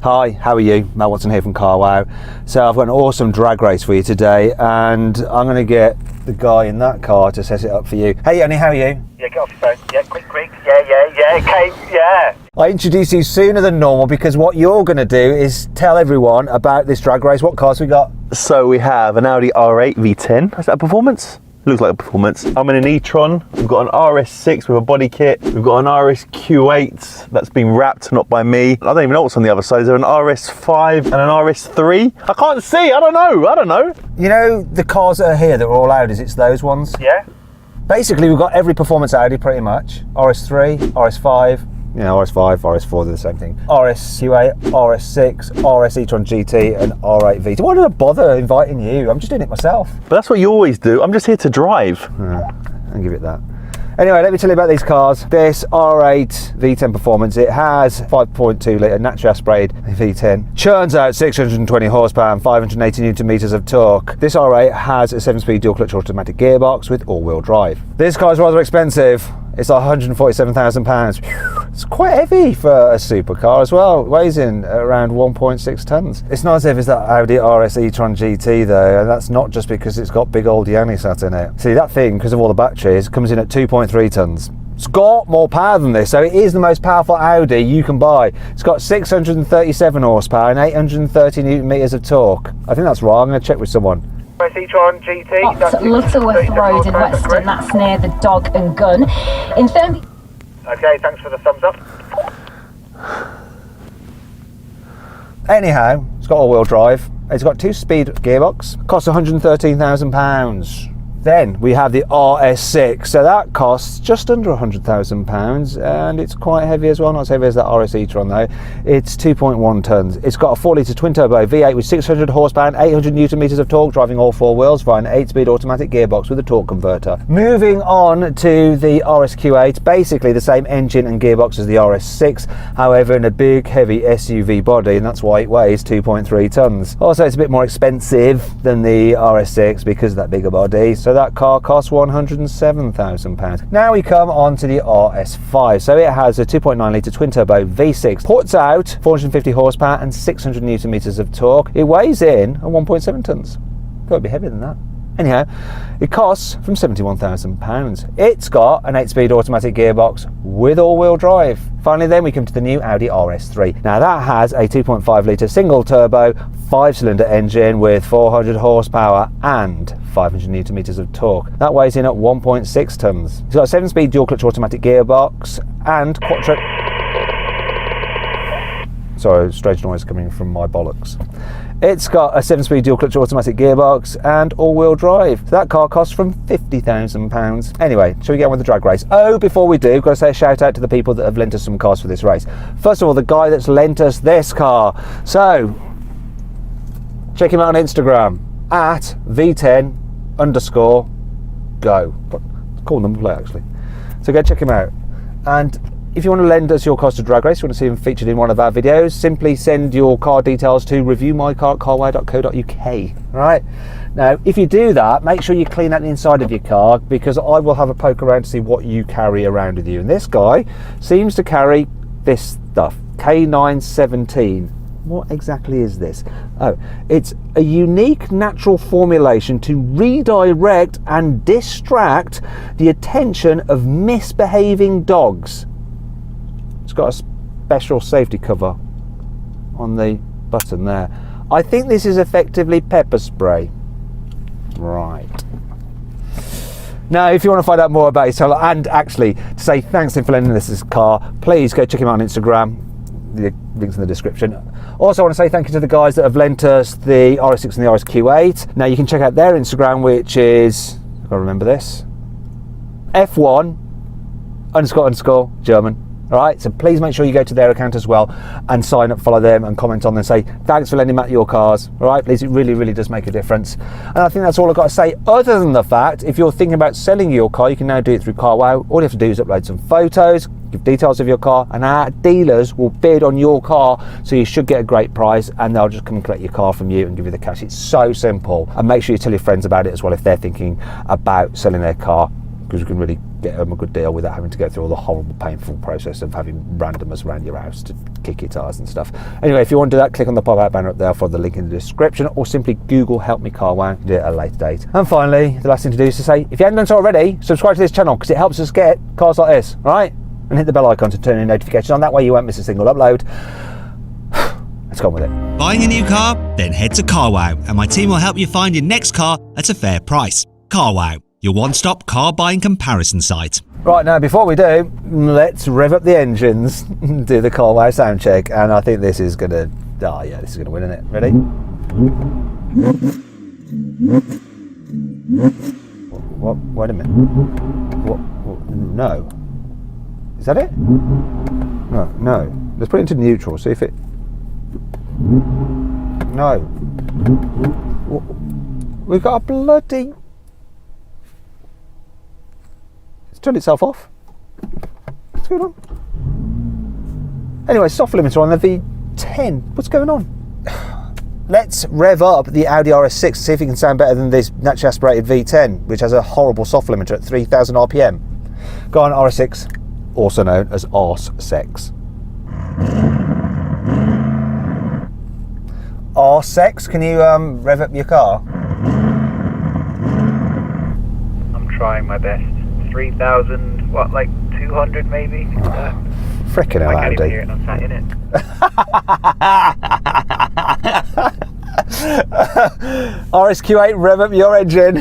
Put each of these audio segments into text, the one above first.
Hi, how are you? Matt Watson here from Carwow. So I've got an awesome drag race for you today, and I'm going to get the guy in that car to set it up for you. Hey Yanni, how are you? Yeah, get off your phone. Yeah, quick. Yeah, okay, yeah. I introduced you sooner than normal because what you're going to do is tell everyone about this drag race. What cars we got? So we have an Audi R8 V10. Is that a performance? Looks like a performance. I'm in an e-tron. We've got an RS6 with a body kit. We've got an RSQ8 that's been wrapped, not by me. I don't even know what's on the other side. Is there an RS5 and an RS3? I can't see. I don't know. You know the cars that are here that are all Audis, it's those ones? Yeah? Basically, we've got every performance Audi pretty much. RS3, RS5, RS5, RS4, they're the same thing. RSQ8, RS6, RS e-tron GT, and R8 V10. Why did I bother inviting you? I'm just doing it myself. But that's what you always do. I'm just here to drive. I'll give it that. Anyway, let me tell you about these cars. This R8 V10 Performance, it has 5.2 litre naturally aspirated V10. Churns out 620 horsepower and 580 newton meters of torque. This R8 has a 7-speed dual clutch automatic gearbox with all-wheel drive. This car is rather expensive. It's like £147,000. It's quite heavy for a supercar as well. It weighs in around 1.6 tons. It's not as heavy as that Audi RS e-tron GT though, and that's not just because it's got big old Yanni sat in it. See, that thing, because of all the batteries, comes in at 2.3 tons. It's got more power than this, so it is the most powerful Audi you can buy. It's got 637 horsepower and 830 newton meters of torque. I think that's wrong. I'm going to check with someone. RS e-tron GT. That's Lutterworth Road in Weston, that's near the Dog and Gun. Okay, thanks for the thumbs up. Anyhow, it's got all-wheel drive. It's got 2-speed gearbox. Costs £113,000. Then we have the RS6, so that costs just under £100,000, and it's quite heavy as well, not as heavy as that RS e-tron though. It's 2.1 tons. It's got a 4-litre twin-turbo V8 with 600 horsepower and 800 newton meters of torque, driving all 4 wheels via an 8-speed automatic gearbox with a torque converter. Moving on to the RSQ8, basically the same engine and gearbox as the RS6, however in a big heavy SUV body, and that's why it weighs 2.3 tons. Also, it's a bit more expensive than the RS6 because of that bigger body. So that car costs £107,000. Now we come on to the RS5. So it has a 2.9 litre twin turbo V6, puts out 450 horsepower and 600 newton meters of torque. It weighs in at 1.7 tons. Got to be heavier than that. Anyhow, it costs from £71,000. It's got an 8-speed automatic gearbox with all-wheel drive. Finally then we come to the new Audi RS3. Now that has a 2.5 litre single turbo 5-cylinder engine with 400 horsepower and 500 newton meters of torque. That weighs in at 1.6 tons. It's got a 7-speed dual clutch automatic gearbox and quattro... Sorry, strange noise coming from my bollocks. It's got a 7-speed dual clutch automatic gearbox and all-wheel drive. So that car costs from £50,000. Anyway, shall we get on with the drag race? Oh, before we do, got to say a shout out to the people that have lent us some cars for this race. First of all, the guy that's lent us this car. So, check him out on Instagram at V10_go. Cool number plate actually. So go check him out. And if you want to lend us your cars to drag race, you want to see them featured in one of our videos, simply send your car details to reviewmycar@carwow.co.uk. Right? Now, if you do that, make sure you clean out the inside of your car, because I will have a poke around to see what you carry around with you. And this guy seems to carry this stuff, K917. What exactly is this? Oh, it's a unique natural formulation to redirect and distract the attention of misbehaving dogs. It's got a special safety cover on the button there. I think this is effectively pepper spray. Right. Now, if you want to find out more about his seller, and actually to say thanks to him for lending us this car, please go check him out on Instagram. The link's in the description. Also, I want to say thank you to the guys that have lent us the RS6 and the RSQ8. Now, you can check out their Instagram, which is, I've got to remember this, F1__ German. All right, so please make sure you go to their account as well and sign up, follow them, and comment on them and say thanks for lending Matt your cars. All right, please, it really, really does make a difference. And I think that's all I've got to say, other than the fact, if you're thinking about selling your car, you can now do it through Carwow. All you have to do is upload some photos, give details of your car, and our dealers will bid on your car, so you should get a great price, and they'll just come and collect your car from you and give you the cash. It's so simple. And make sure you tell your friends about it as well if they're thinking about selling their car. because we can really get them a good deal without having to go through all the horrible, painful process of having randomers around your house to kick guitars and stuff. Anyway, if you want to do that, click on the pop-out banner up there for the link in the description, or simply Google Help Me Carwow. You can do it at a later date. And finally, the last thing to do is to say, if you haven't done so already, subscribe to this channel because it helps us get cars like this, all right? And hit the bell icon to turn in notifications on. That way you won't miss a single upload. Let's go on with it. Buying a new car? Then head to CarWow and my team will help you find your next car at a fair price. CarWow, your one-stop car buying comparison site. Right, now before we do, let's rev up the engines and do the CarWow sound check. And I think this is gonna, oh yeah, this is gonna win, isn't it? Ready? What? Wait a minute. What? No. Is that it? No. Let's put it into neutral, see if it... No. We've got a bloody... It's turned itself off. What's going on? Anyway, soft limiter on the V10. What's going on? Let's rev up the Audi RS6 to see if it can sound better than this naturally aspirated V10, which has a horrible soft limiter at 3,000 RPM. Go on, RS6, also known as RS6. RS6, can you rev up your car? I'm trying my best. 3,000, what, like 200 maybe? Frickin' hell, I can't even Audi. hear it and I'm sat in it. RSQ8, rev up your engine.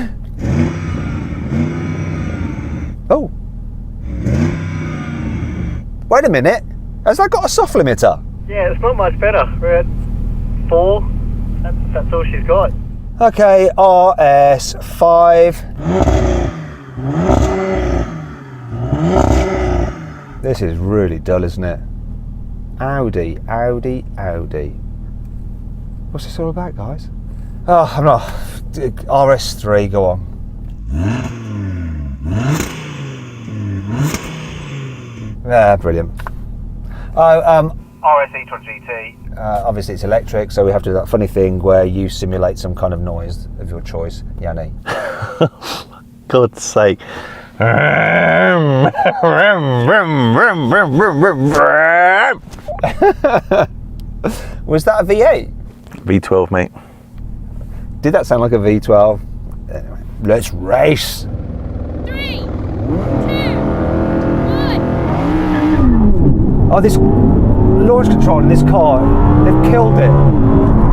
Oh. Wait a minute. Has that got a soft limiter? Yeah, it's not much better. We're at 4. That's all she's got. Okay, RS5. This is really dull, isn't it? Audi. What's this all about, guys? Oh, I'm not. RS3, go on. Yeah, brilliant. Oh, RS e-tron GT. obviously it's electric, so we have to do that funny thing where you simulate some kind of noise of your choice, Yanni. God's sake. Was that a V8? V12, mate. Did that sound like a V12? Anyway, let's race. 3, 2, 1. Oh, this launch control in this car, they've killed it.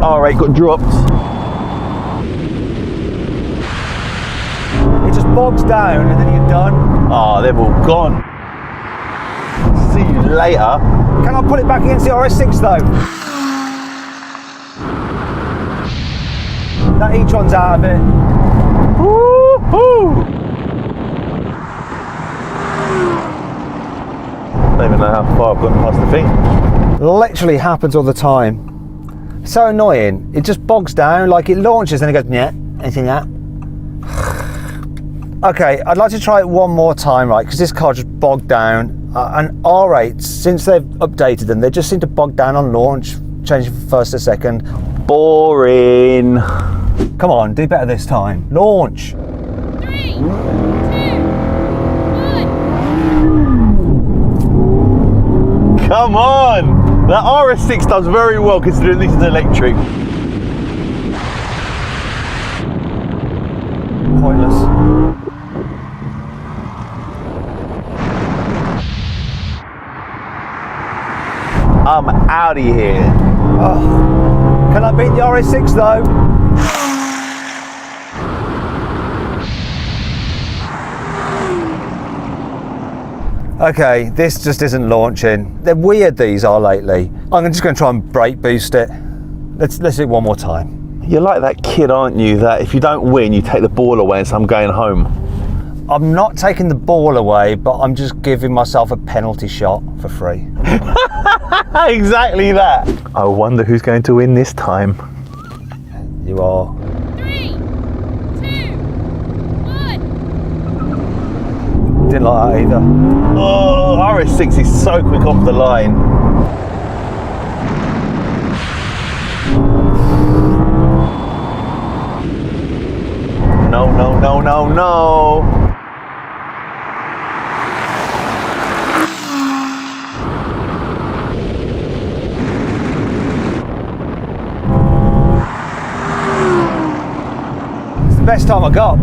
R8 got dropped. It just bogs down and then you're done. Oh, they've all gone. See you later. Can I put it back against the RS6 though? That e-tron's out of it. Woo-hoo! I don't even know how far I've gone past the thing. Literally happens all the time. So annoying. It just bogs down, like it launches and it goes, yeah, anything that. Okay, I'd like to try it one more time, right? Because this car just bogged down. And R8, since they've updated them, they just seem to bog down on launch, changing from first to second. Boring. Come on, do better this time. Launch. 3, 2, 1. Come on! The RS6 does very well considering this is electric. Pointless. I'm out of here. Oh. Can I beat the RS6 though? Okay, this just isn't launching. They're weird, these are lately. I'm just going to try and brake boost it. Let's do it one more time. You're like that kid, aren't you, that if you don't win, you take the ball away and say, I'm going home. I'm not taking the ball away, but I'm just giving myself a penalty shot for free. Exactly that. I wonder who's going to win this time. You are. 3, 2, 1. Didn't like that either. Oh, RS6 is so quick off the line. No, no, no, no, no. best time I got.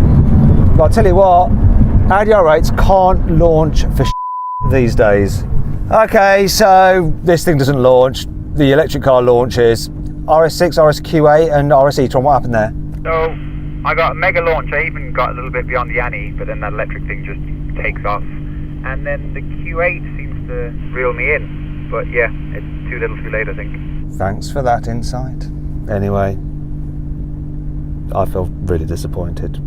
But I'll tell you what, Audi R8s can't launch for these days. Okay, so this thing doesn't launch. The electric car launches. RS6, RSQ8 and RS e-tron, what happened there? So I got a mega launch. I even got a little bit beyond the Annie, but then that electric thing just takes off. And then the Q8 seems to reel me in. But yeah, it's too little too late, I think. Thanks for that insight. Anyway, I feel really disappointed.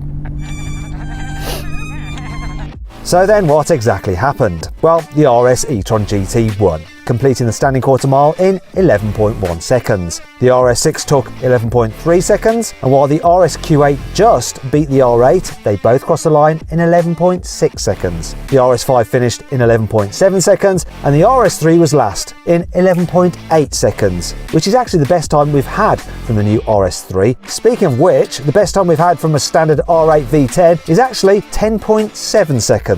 So then what exactly happened? Well, the RS e-tron GT won, completing the standing quarter mile in 11.1 seconds. The RS6 took 11.3 seconds, and while the RSQ8 just beat the R8, they both crossed the line in 11.6 seconds. The RS5 finished in 11.7 seconds, and the RS3 was last in 11.8 seconds, which is actually the best time we've had from the new RS3. Speaking of which, the best time we've had from a standard R8 V10 is actually 10.7 seconds.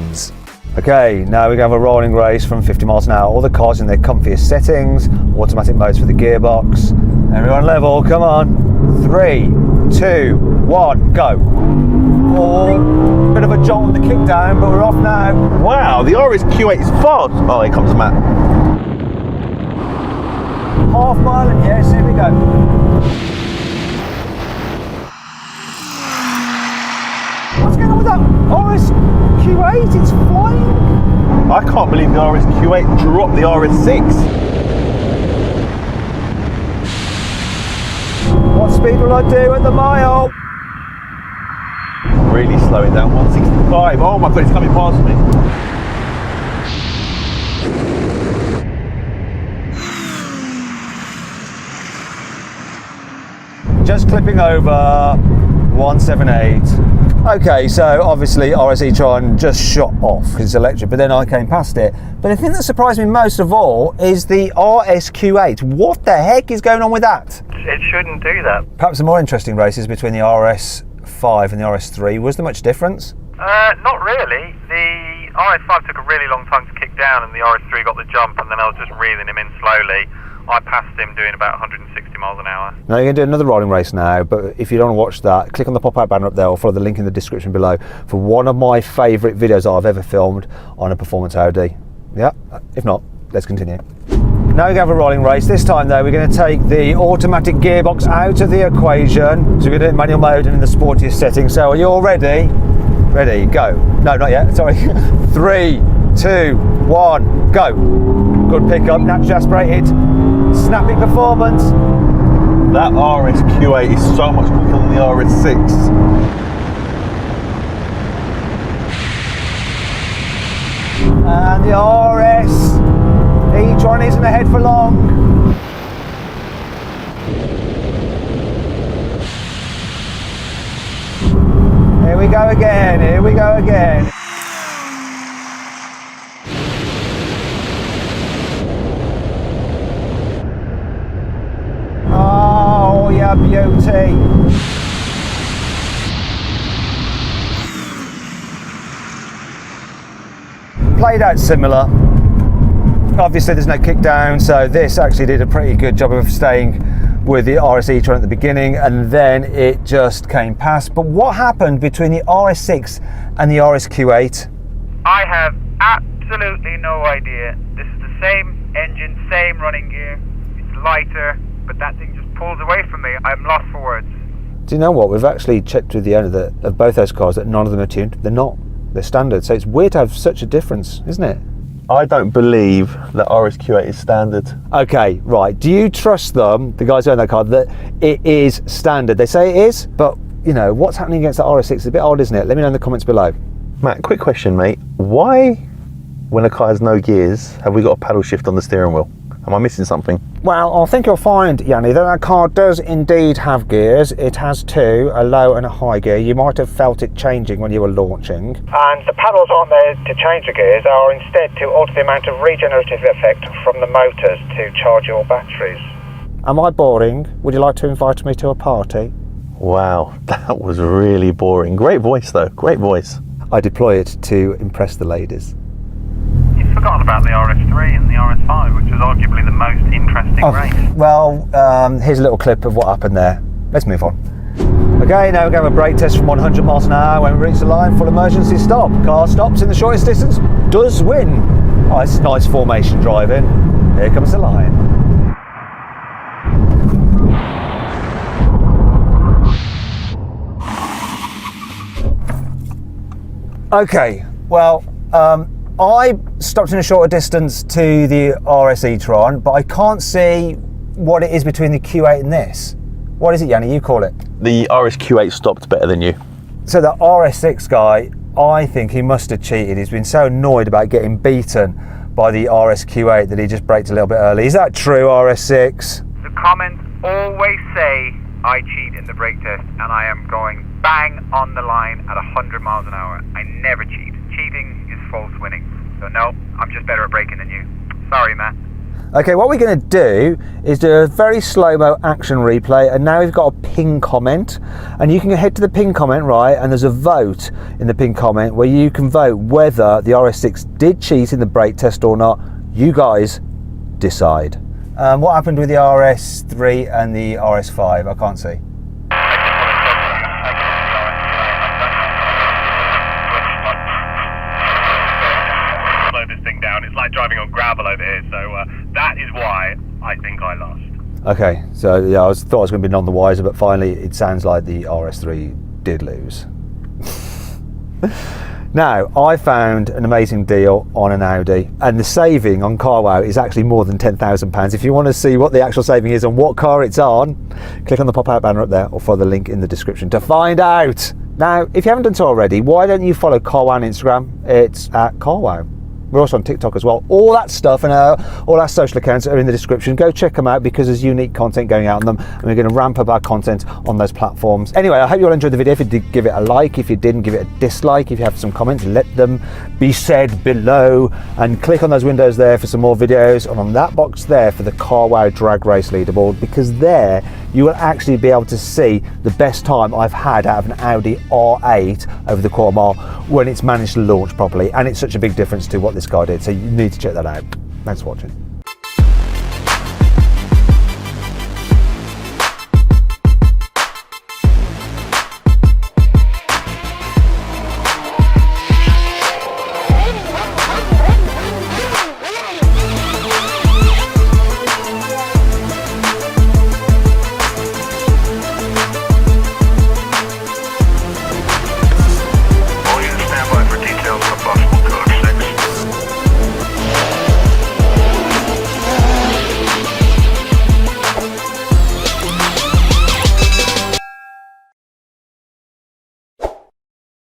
Okay, now we're going to have a rolling race from 50 miles an hour. All the cars in their comfiest settings, automatic modes for the gearbox. Everyone level, come on. 3, 2, 1, go. Oh, bit of a jolt on the kick down, but we're off now. Wow, the RSQ8 is fast. Oh, here comes Matt. Half mile and yes, here we go. What's going on with that RSQ8? It's flying. I can't believe the RSQ8 dropped the RS6. What speed will I do at the mile? Really slowing down, 165. Oh my God, it's coming past me. Just clipping over 178. Okay, so obviously RS e-tron just shot off because it's electric, but then I came past it. But the thing that surprised me most of all is the RSQ8. What the heck is going on with that? It shouldn't do that. Perhaps the more interesting races between the RS5 and the RS3. Was there much difference? Not really. The RS5 took a really long time to kick down, and the RS3 got the jump, and then I was just reeling him in slowly. I passed him doing about 160 miles an hour. Now you're going to do another rolling race now, but if you don't want to watch that, click on the pop-out banner up there or follow the link in the description below for one of my favourite videos I've ever filmed on a performance Audi. Yeah, if not, let's continue. Now we're going to have a rolling race. This time though, we're going to take the automatic gearbox out of the equation. So we're going to do it in manual mode and in the sportiest setting. So are you all ready? Ready, go. No, not yet, sorry. 3, 2, 1, go. Good pickup, naturally aspirated. Snappy performance. That RSQ8 is so much quicker than the RS6. And the RS e-tron isn't ahead for long. Here we go again, here we go again. Oh, yeah, beauty. Played out similar. Obviously there's no kick down, so this actually did a pretty good job of staying with the RS e-tron at the beginning, and then it just came past. But what happened between the RS6 and the RSQ8? I have absolutely no idea. This is the same engine, same running gear. It's lighter, but that thing just pulls away from me. I'm lost for words. Do you know what? We've actually checked with the owner of both those cars that none of them are tuned. They're not. They're standard. So it's weird to have such a difference, isn't it? I don't believe that RSQ8 is standard. Okay, right. Do you trust them, the guys who own that car, that it is standard? They say it is, but you know, what's happening against the RS6 is a bit odd, isn't it? Let me know in the comments below. Matt, quick question, mate. Why, when a car has no gears, have we got a paddle shift on the steering wheel? Am I missing something? Well, I think you'll find, Yanni, that that car does indeed have gears. It has two, a low and a high gear. You might have felt it changing when you were launching. And the paddles aren't there to change the gears, they are instead to alter the amount of regenerative effect from the motors to charge your batteries. Am I boring? Would you like to invite me to a party? Wow, that was really boring. Great voice though, great voice. I deploy it to impress the ladies. You've forgotten about the RS3 and the RS5, which was arguably the most interesting race. Well, here's a little clip of what happened there. Let's move on. Okay, now we're going to have a brake test from 100 miles an hour. When we reach the line, full emergency stop. Car stops in the shortest distance, does win. Oh, it's nice formation driving. Here comes the line. Okay, well, I stopped in a shorter distance to the RS e-tron, but I can't see what it is between the Q8 and this. What is it, Yanni? You call it. The RSQ8 stopped better than you. So the RS6 guy, I think he must have cheated. He's been so annoyed about getting beaten by the RSQ8 that he just braked a little bit early. Is that true, RS6? The comments always say I cheat in the brake test, and I am going bang on the line at 100 miles an hour. I never cheat. Cheating is false winning. So no, I'm just better at braking than you. Sorry, Matt. Okay, what we're going to do is do a very slow-mo action replay, and now we've got a pin comment, and you can head to the pin comment, right, and there's a vote in the pin comment where you can vote whether the RS6 did cheat in the brake test or not. You guys decide. What happened with the RS3 and the RS5? I can't see. Slow this thing down. It's like driving on gravel over here, so that is why I think I lost. Okay, so yeah, I thought I was going to be none the wiser, but finally it sounds like the RS3 did lose. Now, I found an amazing deal on an Audi, and the saving on carwow is actually more than £10,000. If you want to see what the actual saving is and what car it's on, click on the pop-out banner up there or follow the link in the description to find out. Now, if you haven't done so already, why don't you follow Carwow on Instagram? It's at Carwow. We're also on TikTok as well. All that stuff and all our social accounts are in the description. Go check them out because there's unique content going out on them, and we're going to ramp up our content on those platforms. Anyway, I hope you all enjoyed the video. If you did, give it a like. If you didn't, give it a dislike. If you have some comments, let them be said below, and click on those windows there for some more videos, and on that box there for the Carwow Drag Race leaderboard, because there you will actually be able to see the best time I've had out of an Audi R8 over the quarter mile when it's managed to launch properly, and it's such a big difference to what this guy did, so you need to check that out. Thanks for watching.